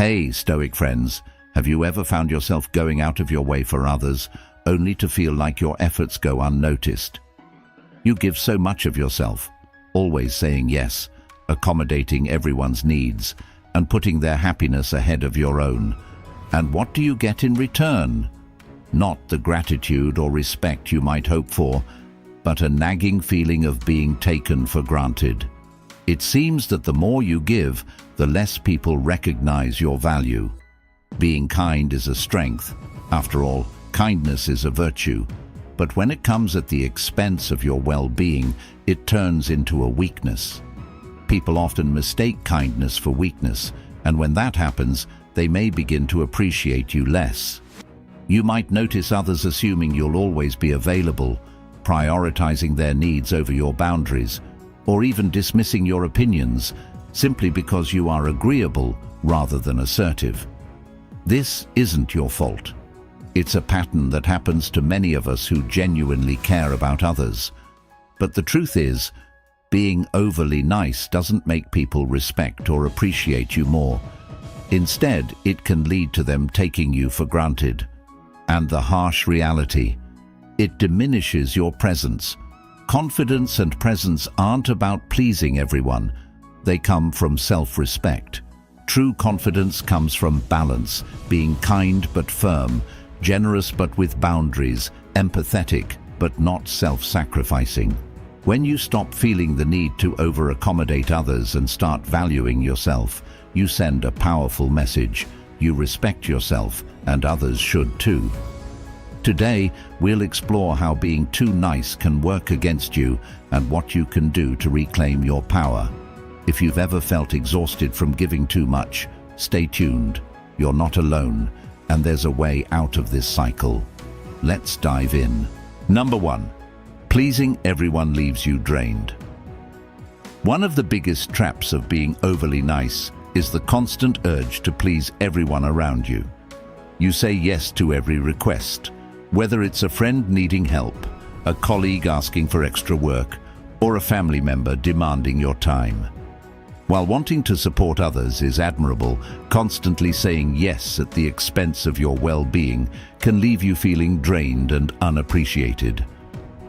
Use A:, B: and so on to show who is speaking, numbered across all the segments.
A: Hey, Stoic friends, have you ever found yourself going out of your way for others, only to feel like your efforts go unnoticed? You give so much of yourself, always saying yes, accommodating everyone's needs, and putting their happiness ahead of your own. And what do you get in return? Not the gratitude or respect you might hope for, but a nagging feeling of being taken for granted. It seems that the more you give, the less people recognize your value. Being kind is a strength. After all, kindness is a virtue. But when it comes at the expense of your well-being, it turns into a weakness. People often mistake kindness for weakness, and when that happens, they may begin to appreciate you less. You might notice others assuming you'll always be available, prioritizing their needs over your boundaries, or even dismissing your opinions simply because you are agreeable rather than assertive. This isn't your fault. It's a pattern that happens to many of us who genuinely care about others. But the truth is, being overly nice doesn't make people respect or appreciate you more. Instead, it can lead to them taking you for granted. And the harsh reality, it diminishes your presence. Confidence and presence aren't about pleasing everyone. They come from self-respect. True confidence comes from balance, being kind but firm, generous but with boundaries, empathetic but not self-sacrificing. When you stop feeling the need to over-accommodate others and start valuing yourself, you send a powerful message. You respect yourself, and others should too. Today, we'll explore how being too nice can work against you and what you can do to reclaim your power. If you've ever felt exhausted from giving too much, stay tuned. You're not alone, and there's a way out of this cycle. Let's dive in. Number 1. Pleasing everyone leaves you drained. One of the biggest traps of being overly nice is the constant urge to please everyone around you. You say yes to every request, whether it's a friend needing help, a colleague asking for extra work, or a family member demanding your time. While wanting to support others is admirable, constantly saying yes at the expense of your well-being can leave you feeling drained and unappreciated.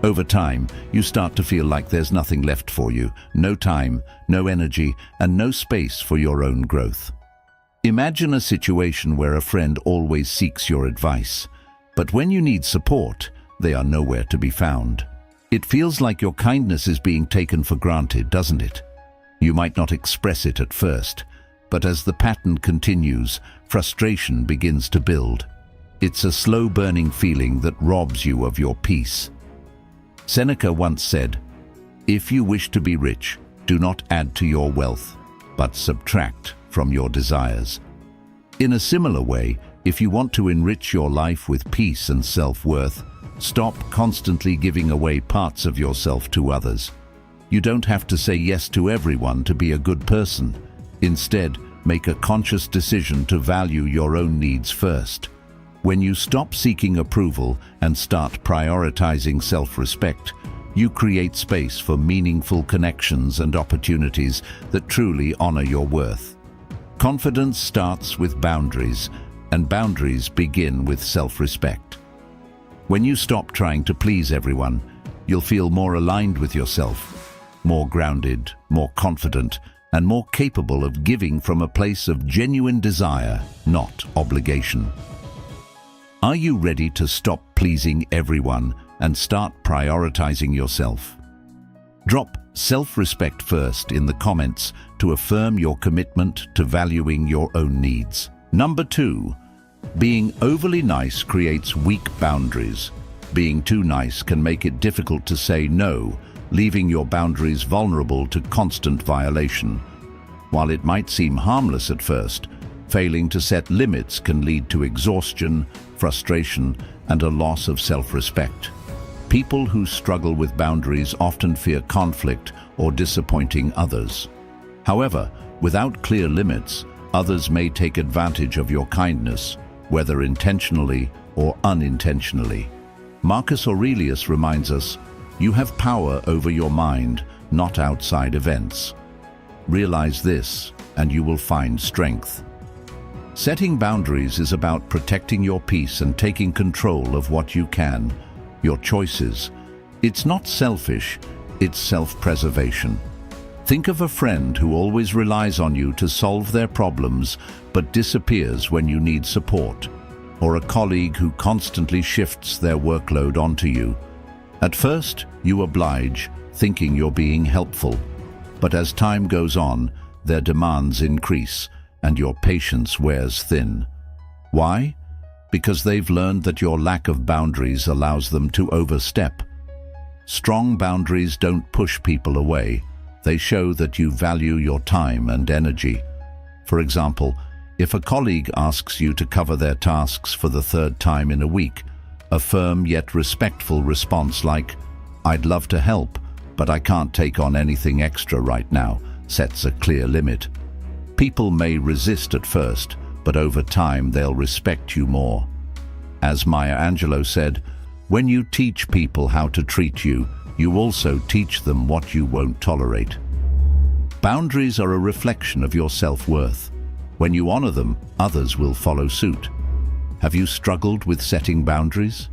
A: Over time, you start to feel like there's nothing left for you, no time, no energy, and no space for your own growth. Imagine a situation where a friend always seeks your advice, but when you need support, they are nowhere to be found. It feels like your kindness is being taken for granted, doesn't it? You might not express it at first, but as the pattern continues, frustration begins to build. It's a slow-burning feeling that robs you of your peace. Seneca once said, "If you wish to be rich, do not add to your wealth, but subtract from your desires." In a similar way, if you want to enrich your life with peace and self-worth, stop constantly giving away parts of yourself to others. You don't have to say yes to everyone to be a good person. Instead, make a conscious decision to value your own needs first. When you stop seeking approval and start prioritizing self-respect, you create space for meaningful connections and opportunities that truly honor your worth. Confidence starts with boundaries, and boundaries begin with self-respect. When you stop trying to please everyone, you'll feel more aligned with yourself, more grounded, more confident, and more capable of giving from a place of genuine desire, not obligation. Are you ready to stop pleasing everyone and start prioritizing yourself? Drop self-respect first in the comments to affirm your commitment to valuing your own needs. Number 2. Being overly nice creates weak boundaries. Being too nice can make it difficult to say no, leaving your boundaries vulnerable to constant violation. While it might seem harmless at first, failing to set limits can lead to exhaustion, frustration, and a loss of self-respect. People who struggle with boundaries often fear conflict or disappointing others. However, without clear limits, others may take advantage of your kindness, whether intentionally or unintentionally. Marcus Aurelius reminds us, "You have power over your mind, not outside events." Realize this, and you will find strength. Setting boundaries is about protecting your peace and taking control of what you can, your choices. It's not selfish, it's self-preservation. Think of a friend who always relies on you to solve their problems but disappears when you need support, or a colleague who constantly shifts their workload onto you. At first, you oblige, thinking you're being helpful, but as time goes on, their demands increase and your patience wears thin. Why? Because they've learned that your lack of boundaries allows them to overstep. Strong boundaries don't push people away. They show that you value your time and energy. For example, if a colleague asks you to cover their tasks for the third time in a week, a firm yet respectful response like, "I'd love to help, but I can't take on anything extra right now," sets a clear limit. People may resist at first, but over time they'll respect you more. As Maya Angelou said, when you teach people how to treat you, you also teach them what you won't tolerate. Boundaries are a reflection of your self-worth. When you honor them, others will follow suit. Have you struggled with setting boundaries?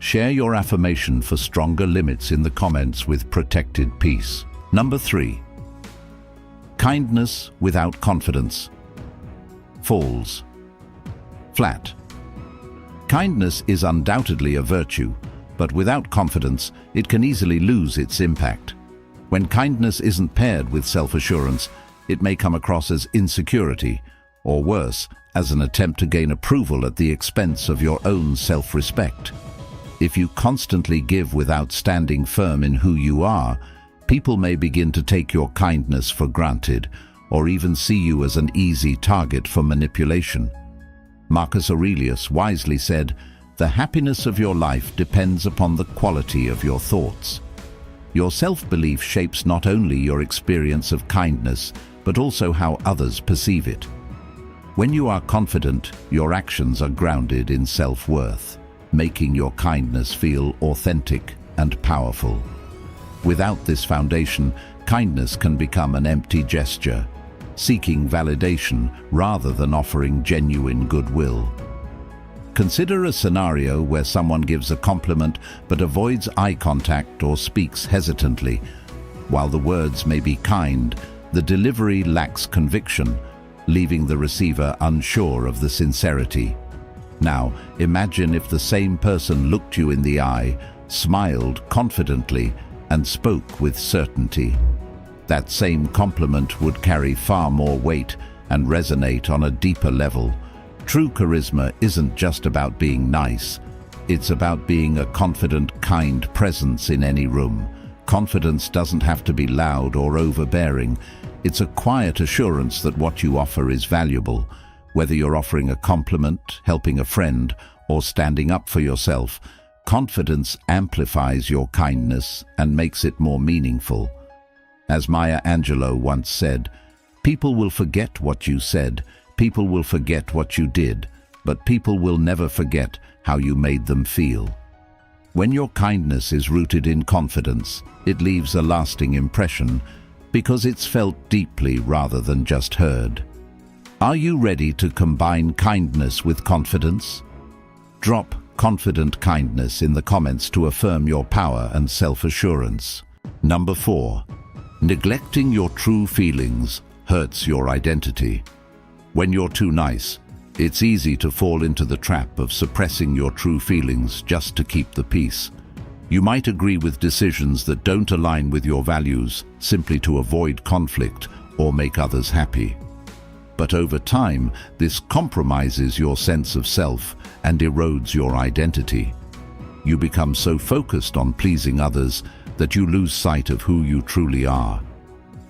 A: Share your affirmation for stronger limits in the comments with protected peace. Number 3. Kindness without confidence falls flat. Kindness is undoubtedly a virtue, but without confidence, it can easily lose its impact. When kindness isn't paired with self-assurance, it may come across as insecurity, or worse, as an attempt to gain approval at the expense of your own self-respect. If you constantly give without standing firm in who you are, people may begin to take your kindness for granted, or even see you as an easy target for manipulation. Marcus Aurelius wisely said, "The happiness of your life depends upon the quality of your thoughts." Your self-belief shapes not only your experience of kindness, but also how others perceive it. When you are confident, your actions are grounded in self-worth, making your kindness feel authentic and powerful. Without this foundation, kindness can become an empty gesture, seeking validation rather than offering genuine goodwill. Consider a scenario where someone gives a compliment but avoids eye contact or speaks hesitantly. While the words may be kind, the delivery lacks conviction, leaving the receiver unsure of the sincerity. Now, imagine if the same person looked you in the eye, smiled confidently, and spoke with certainty. That same compliment would carry far more weight and resonate on a deeper level. True charisma isn't just about being nice. It's about being a confident, kind presence in any room. Confidence doesn't have to be loud or overbearing. It's a quiet assurance that what you offer is valuable. Whether you're offering a compliment, helping a friend, or standing up for yourself, confidence amplifies your kindness and makes it more meaningful. As Maya Angelou once said, "People will forget what you said, people will forget what you did, but people will never forget how you made them feel." When your kindness is rooted in confidence, it leaves a lasting impression because it's felt deeply rather than just heard. Are you ready to combine kindness with confidence? Drop confident kindness in the comments to affirm your power and self-assurance. Number 4. Neglecting your true feelings hurts your identity. When you're too nice, it's easy to fall into the trap of suppressing your true feelings just to keep the peace. You might agree with decisions that don't align with your values simply to avoid conflict or make others happy. But over time, this compromises your sense of self and erodes your identity. You become so focused on pleasing others that you lose sight of who you truly are.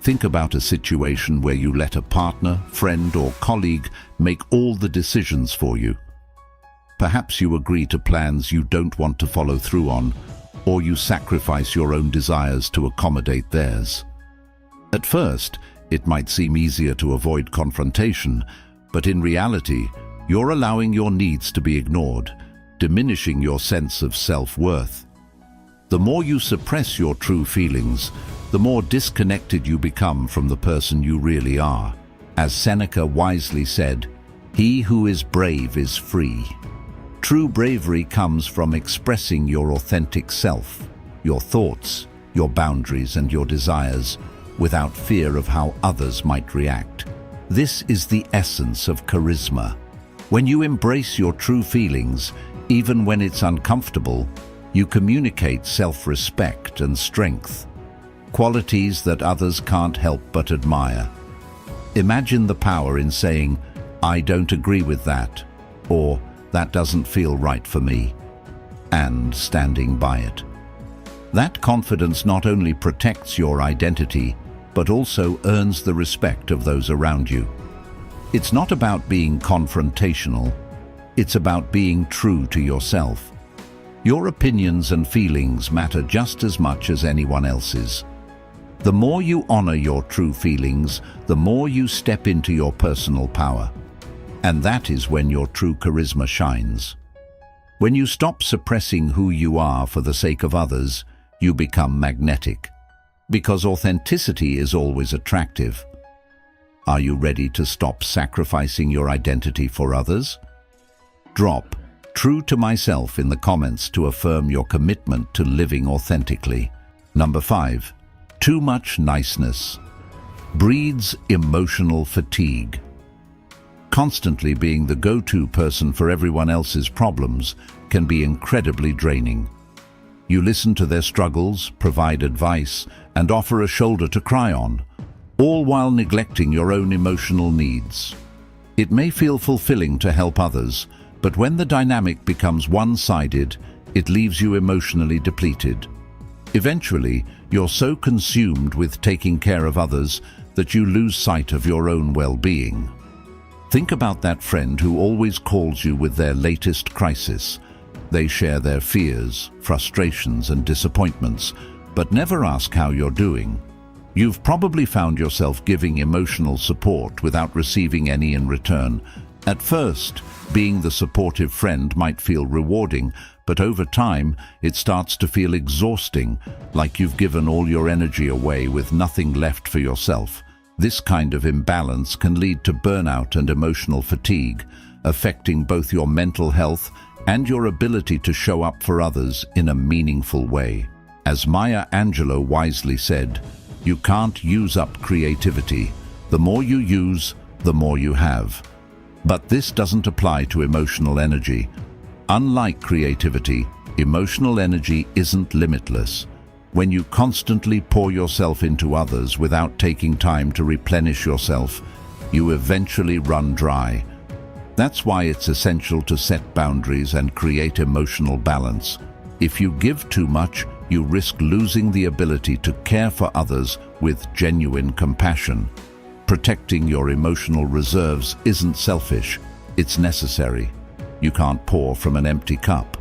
A: Think about a situation where you let a partner, friend, or colleague make all the decisions for you. Perhaps you agree to plans you don't want to follow through on, or you sacrifice your own desires to accommodate theirs. At first, it might seem easier to avoid confrontation, but in reality, you're allowing your needs to be ignored, diminishing your sense of self-worth. The more you suppress your true feelings, the more disconnected you become from the person you really are. As Seneca wisely said, He who is brave is free. True bravery comes from expressing your authentic self, your thoughts, your boundaries and your desires, without fear of how others might react. This is the essence of charisma. When you embrace your true feelings, even when it's uncomfortable, you communicate self-respect and strength, qualities that others can't help but admire. Imagine the power in saying, "I don't agree with that," or "that doesn't feel right for me," and standing by it. That confidence not only protects your identity, but also earns the respect of those around you. It's not about being confrontational, it's about being true to yourself. Your opinions and feelings matter just as much as anyone else's. The more you honor your true feelings, the more you step into your personal power. And that is when your true charisma shines. When you stop suppressing who you are for the sake of others, you become magnetic. Because authenticity is always attractive. Are you ready to stop sacrificing your identity for others? Drop "true to myself" in the comments to affirm your commitment to living authentically. Number 5. Too much niceness breeds emotional fatigue. Constantly being the go-to person for everyone else's problems can be incredibly draining. You listen to their struggles, provide advice, and offer a shoulder to cry on, all while neglecting your own emotional needs. It may feel fulfilling to help others, but when the dynamic becomes one-sided, it leaves you emotionally depleted. Eventually, you're so consumed with taking care of others that you lose sight of your own well-being. Think about that friend who always calls you with their latest crisis. They share their fears, frustrations, and disappointments, but never ask how you're doing. You've probably found yourself giving emotional support without receiving any in return. At first, being the supportive friend might feel rewarding, but over time, it starts to feel exhausting, like you've given all your energy away with nothing left for yourself. This kind of imbalance can lead to burnout and emotional fatigue, affecting both your mental health and your ability to show up for others in a meaningful way. As Maya Angelou wisely said, "You can't use up creativity. The more you use, the more you have." But this doesn't apply to emotional energy. Unlike creativity, emotional energy isn't limitless. When you constantly pour yourself into others without taking time to replenish yourself, you eventually run dry. That's why it's essential to set boundaries and create emotional balance. If you give too much, you risk losing the ability to care for others with genuine compassion. Protecting your emotional reserves isn't selfish, it's necessary. You can't pour from an empty cup.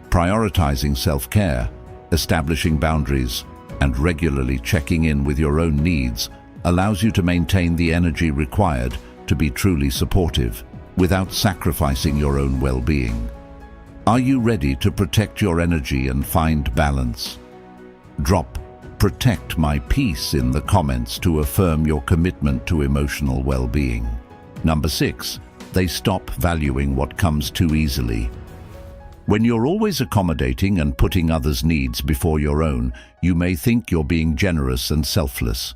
A: Prioritizing self-care, establishing boundaries, and regularly checking in with your own needs allows you to maintain the energy required to be truly supportive, without sacrificing your own well-being. Are you ready to protect your energy and find balance? Drop "protect my peace" in the comments to affirm your commitment to emotional well-being. Number 6. They stop valuing what comes too easily. When you're always accommodating and putting others' needs before your own, you may think you're being generous and selfless.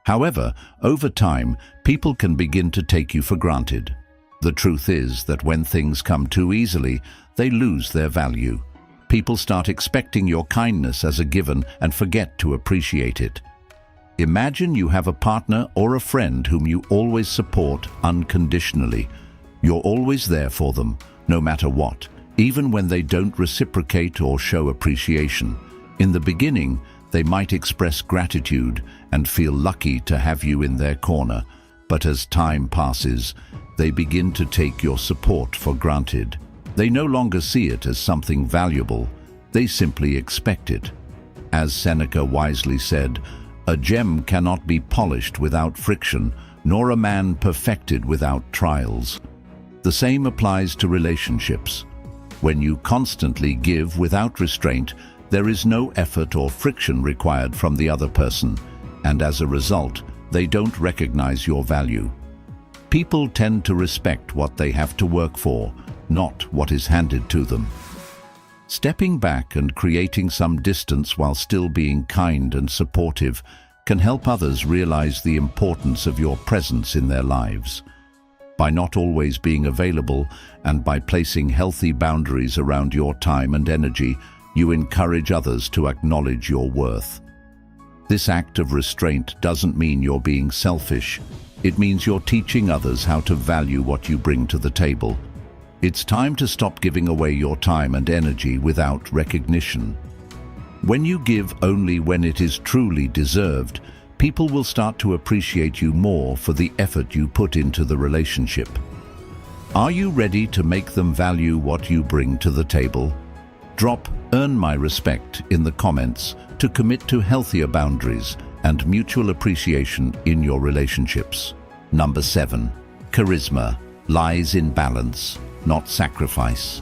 A: However, over time, people can begin to take you for granted. The truth is that when things come too easily, they lose their value. People start expecting your kindness as a given and forget to appreciate it. Imagine you have a partner or a friend whom you always support unconditionally. You're always there for them, no matter what, even when they don't reciprocate or show appreciation. In the beginning, they might express gratitude and feel lucky to have you in their corner, but as time passes, they begin to take your support for granted. They no longer see it as something valuable, they simply expect it. As Seneca wisely said, "A gem cannot be polished without friction, nor a man perfected without trials." The same applies to relationships. When you constantly give without restraint, there is no effort or friction required from the other person, and as a result, they don't recognize your value. People tend to respect what they have to work for, not what is handed to them. Stepping back and creating some distance while still being kind and supportive can help others realize the importance of your presence in their lives. By not always being available and by placing healthy boundaries around your time and energy, you encourage others to acknowledge your worth. This act of restraint doesn't mean you're being selfish. It means you're teaching others how to value what you bring to the table. It's time to stop giving away your time and energy without recognition. When you give only when it is truly deserved, people will start to appreciate you more for the effort you put into the relationship. Are you ready to make them value what you bring to the table? Drop "Earn my respect" in the comments to commit to healthier boundaries and mutual appreciation in your relationships. Number 7. Charisma lies in balance, not sacrifice.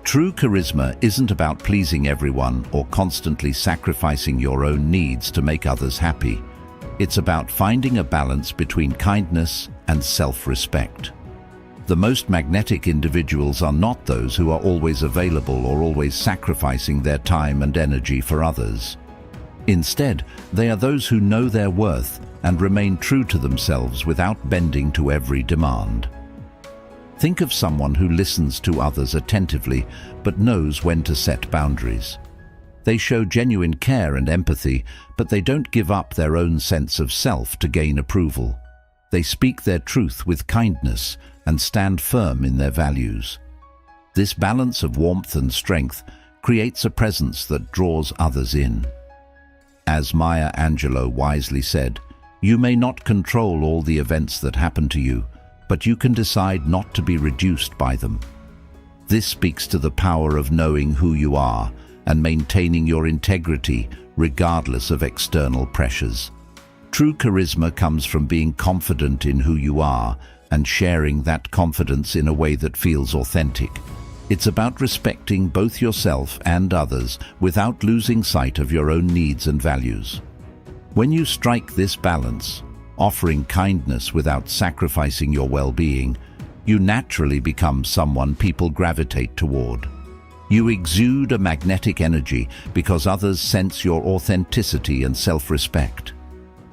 A: True charisma isn't about pleasing everyone or constantly sacrificing your own needs to make others happy. It's about finding a balance between kindness and self-respect. The most magnetic individuals are not those who are always available or always sacrificing their time and energy for others. Instead, they are those who know their worth and remain true to themselves without bending to every demand. Think of someone who listens to others attentively but knows when to set boundaries. They show genuine care and empathy, but they don't give up their own sense of self to gain approval. They speak their truth with kindness and stand firm in their values. This balance of warmth and strength creates a presence that draws others in. As Maya Angelou wisely said, "You may not control all the events that happen to you, but you can decide not to be reduced by them." This speaks to the power of knowing who you are and maintaining your integrity regardless of external pressures. True charisma comes from being confident in who you are and sharing that confidence in a way that feels authentic. It's about respecting both yourself and others without losing sight of your own needs and values. When you strike this balance, offering kindness without sacrificing your well-being, you naturally become someone people gravitate toward. You exude a magnetic energy because others sense your authenticity and self-respect.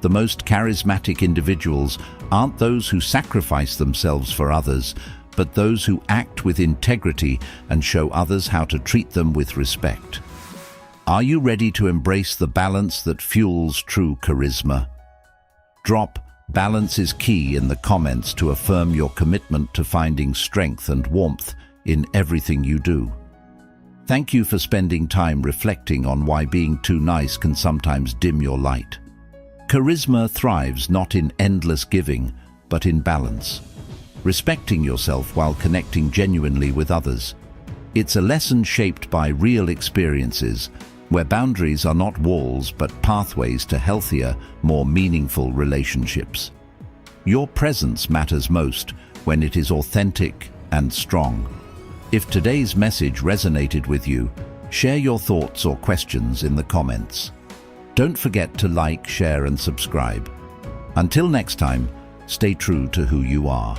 A: The most charismatic individuals aren't those who sacrifice themselves for others, but those who act with integrity and show others how to treat them with respect. Are you ready to embrace the balance that fuels true charisma? Drop "Balance is key" in the comments to affirm your commitment to finding strength and warmth in everything you do. Thank you for spending time reflecting on why being too nice can sometimes dim your light. Charisma thrives not in endless giving, but in balance. Respecting yourself while connecting genuinely with others. It's a lesson shaped by real experiences, where boundaries are not walls but pathways to healthier, more meaningful relationships. Your presence matters most when it is authentic and strong. If today's message resonated with you, share your thoughts or questions in the comments. Don't forget to like, share, and subscribe. Until next time, stay true to who you are.